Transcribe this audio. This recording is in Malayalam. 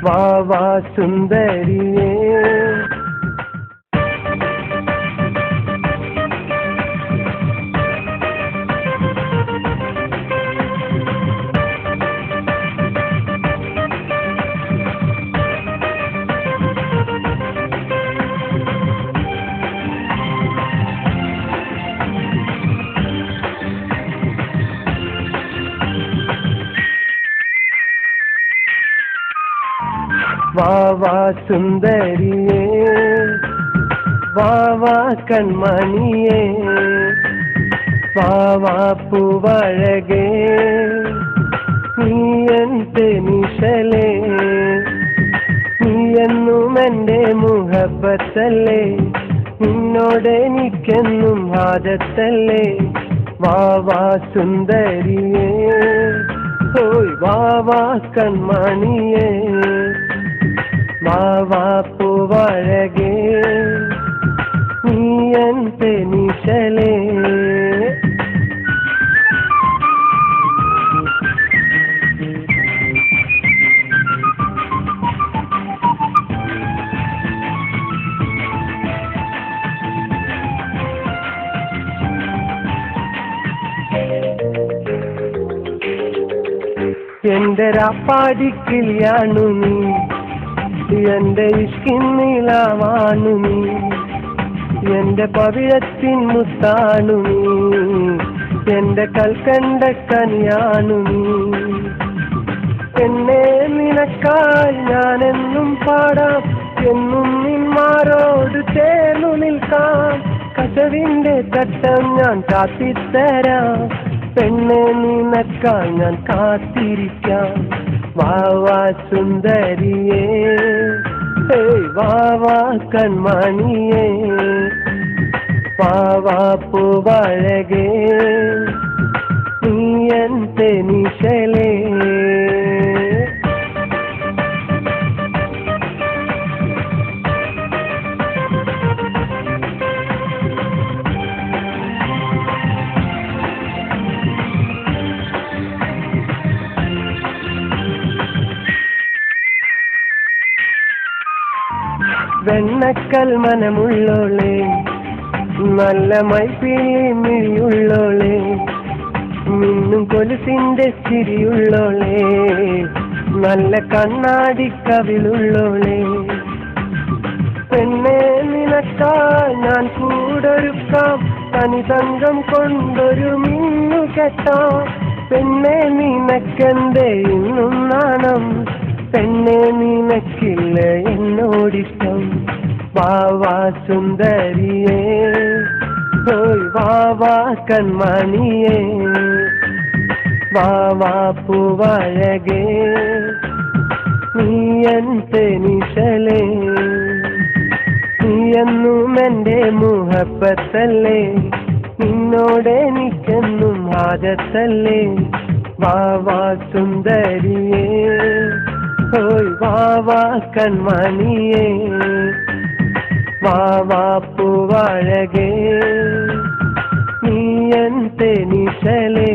വാ വാ സുന്ദരിയേ. വാ വാ സുന്ദരിയേ, വാ വാ കൺമണിയേ, വാ വാ പൂവഴകേ, നീ എന്റെ നിശലേ, നീ എന്നും എന്റെ മുഹബത്തല്ലേ, നിന്നോടെനിക്കെന്നും ഹാജത്തല്ലേ. വാ വാ സുന്ദരിയേ, ഓയ് വാ വാ കൺമണിയേ, വാ വാ പൂവഴകേ, നീ എന്റെ നിശലേ. എന്റെ രാപ്പാടിക്കിളിയാണു നീ, എന്റെ ഇഷ്കിൻ നിലാവാണു നീ, എന്റെ പവിഴത്തിൻ മുത്താണു നീ, എന്റെ കൽക്കണ്ട കനിയാണു നീ. എന്നെ നിനക്കായി ഞാനെന്നും പാടാം, എന്നും നിന്മാരോട് ചേർന്നു നിൽക്കാം, കസവിന്റെ തട്ടം ഞാൻ കാത്തിത്തരാം, പെണ്ണെ നിനക്കായി ഞാൻ കാത്തിരിക്കാം. വാ വാ സുന്ദരിയേ, വാ വാ കൺമണിയേ, വാ വാ പൂവഴകേ, നീ എന്റെ നിശലേ. വെണ്ണക്കൽ മനമുള്ളോളേ, നല്ല മൈപ്പിളി മിഴിയുള്ളോളേ, മിന്നും കൊലുസിന്റെ ചിരിയുള്ളോളേ, നല്ല കണ്ണാടി കവിളുള്ളോളേ. പെണ്ണെ നിനക്കായി ഞാൻ കൂടൊരുക്കാം, തനിതങ്കം കൊണ്ടൊരു മിന്നു കെട്ടാം, പെണ്ണെ നിനക്കെന്തേ ഇന്നും നാണം, പെണ്ണെ നിനക്കില്ല എന്നോടിഷ്ടം. വാ വാ സുന്ദരിയേ, ഓയ് വാ വാ കൺമണിയേ, വാ വാ പൂവഴകേ, നീ എന്റെ നിശലേ, നീ എന്നും എന്റെ മുഹബത്തല്ലേ, നിന്നോടെനിക്കെന്നും ഹാജത്തല്ലേ. വാ വാ സുന്ദരിയേ, ഓയ് വാ വാ കൺമണിയേ, വാ വാ പൂവഴകേ, നീ എന്റെ നിശലേ.